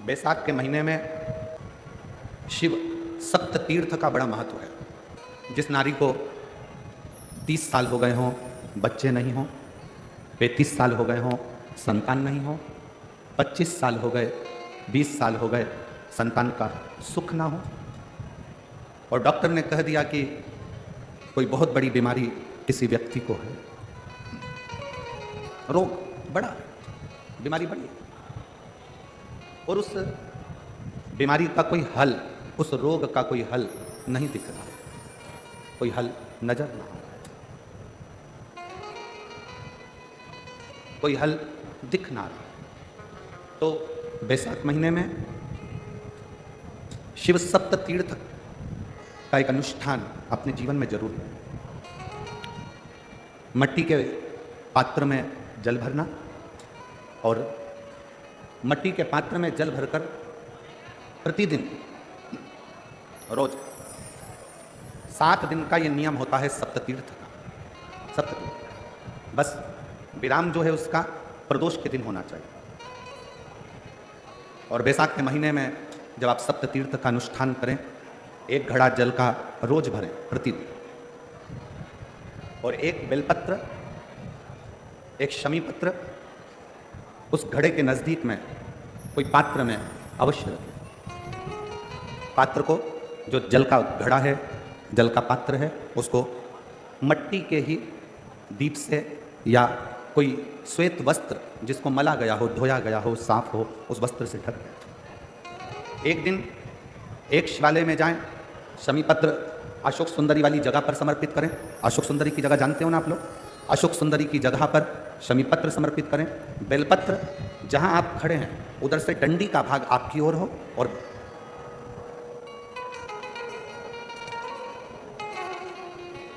बैसाख के महीने में शिव सप्त तीर्थ का बड़ा महत्व है। जिस नारी को 30 साल हो गए हों, बच्चे नहीं हों, 35 साल हो गए हों, संतान नहीं हो, 25 साल हो गए, 20 साल हो गए, संतान का सुख ना हो, और डॉक्टर ने कह दिया कि कोई बहुत बड़ी बीमारी किसी व्यक्ति को है, रोग बड़ा, बीमारी बड़ी है, और उस बीमारी का कोई हल, उस रोग का कोई हल नहीं दिख रहा, कोई हल नजर ना आ रहा, कोई हल दिख ना रहा, तो बैसाख महीने में शिव सप्त तीर्थ का एक अनुष्ठान अपने जीवन में जरूर है। मट्टी के पात्र में जल भरना, और मट्टी के पात्र में जल भरकर प्रतिदिन रोज 7 दिन का ये नियम होता है सप्ततीर्थ का। सप्ततीर्थ बस विराम जो है उसका प्रदोष के दिन होना चाहिए। और बैसाख के महीने में जब आप सप्ततीर्थ का अनुष्ठान करें, 1 घड़ा जल का रोज भरें प्रतिदिन, और 1 बेलपत्र, 1 शमी पत्र उस घड़े के नजदीक में कोई पात्र में अवश्य रखें। पात्र को, जो जल का घड़ा है, जल का पात्र है, उसको मट्टी के ही दीप से या कोई श्वेत वस्त्र जिसको मला गया हो, धोया गया हो, साफ हो, उस वस्त्र से ढक दें। एक दिन एक शिवालय में जाएं, शमी पत्र अशोक सुंदरी वाली जगह पर समर्पित करें। अशोक सुंदरी की जगह जानते हो ना आप लोग? अशोक सुंदरी की जगह पर शमी पत्र समर्पित करें। बेलपत्र जहां आप खड़े हैं उधर से डंडी का भाग आपकी ओर हो, और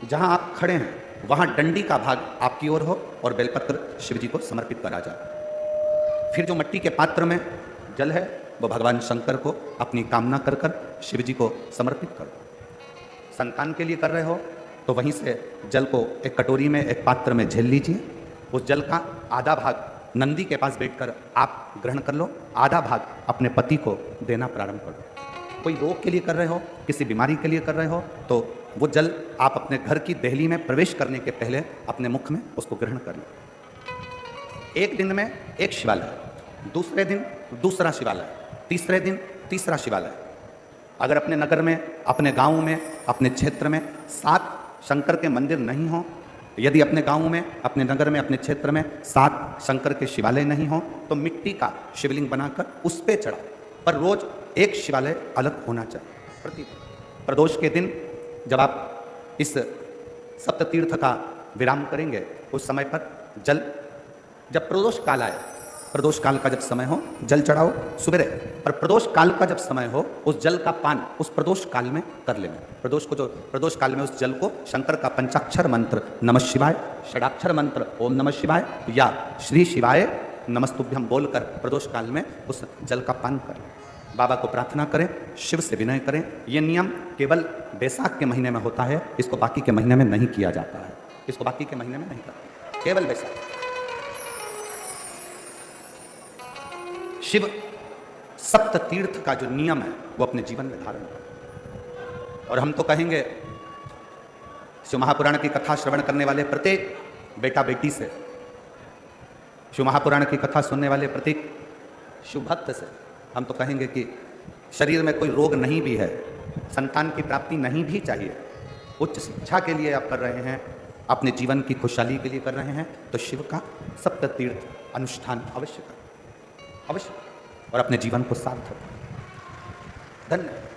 जहां आप खड़े हैं वहां डंडी का भाग आपकी ओर हो, और बेलपत्र शिव जी को समर्पित करा जाए। फिर जो मट्टी के पात्र में जल है वो भगवान शंकर को अपनी कामना कर कर शिव जी को समर्पित करो। संतान के लिए कर रहे हो तो वहीं से जल को एक कटोरी में, एक पात्र में झेल लीजिए। उस जल का आधा भाग नंदी के पास बैठकर आप ग्रहण कर लो, आधा भाग अपने पति को देना प्रारंभ कर दो। कोई रोग के लिए कर रहे हो, किसी बीमारी के लिए कर रहे हो, तो वो जल आप अपने घर की देहली में प्रवेश करने के पहले अपने मुख में उसको ग्रहण कर लो। एक दिन में एक शिवालय, दूसरे दिन दूसरा शिवालय, तीसरे दिन तीसरा शिवालय। अगर अपने नगर में, अपने गांव में, अपने क्षेत्र में 7 शंकर के मंदिर नहीं हो, यदि अपने गांव में, अपने नगर में, अपने क्षेत्र में 7 शंकर के शिवालय नहीं हो, तो मिट्टी का शिवलिंग बनाकर उस पे चढ़ाओ, पर रोज एक शिवालय अलग होना चाहिए प्रतिदिन। प्रदोष के दिन जब आप इस सप्ततीर्थ का विराम करेंगे, उस समय पर जल, जब प्रदोष काल आए, प्रदोष काल का जब समय हो जल चढ़ाओ सुबह, पर प्रदोष काल का जब समय हो उस जल का पान उस प्रदोष काल में कर लेना। प्रदोष काल में उस जल को शंकर का पंचाक्षर मंत्र नमः शिवाय, षडाक्षर मंत्र ओम नमः शिवाय या श्री शिवाय नमस्तुभ्यम बोलकर प्रदोष काल में उस जल का पान करें। बाबा को प्रार्थना करें, शिव से विनय करें। ये नियम केवल बैसाख के महीने में होता है, इसको बाकी के महीने में नहीं किया जाता है, इसको बाकी के महीने में नहीं करते, केवल बैसाख। शिव सप्त तीर्थ का जो नियम है वो अपने जीवन में धारण करें। और हम तो कहेंगे, शिव महापुराण की कथा श्रवण करने वाले प्रत्येक बेटा बेटी से, शिव महापुराण की कथा सुनने वाले प्रत्येक शिव भक्त से हम तो कहेंगे कि शरीर में कोई रोग नहीं भी है, संतान की प्राप्ति नहीं भी चाहिए, उच्च शिक्षा के लिए आप कर रहे हैं, अपने जीवन की खुशहाली के लिए कर रहे हैं, तो शिव का सप्त तीर्थ अनुष्ठान अवश्य करें, अवश्य, और अपने जीवन को सार्थक। धन्यवाद।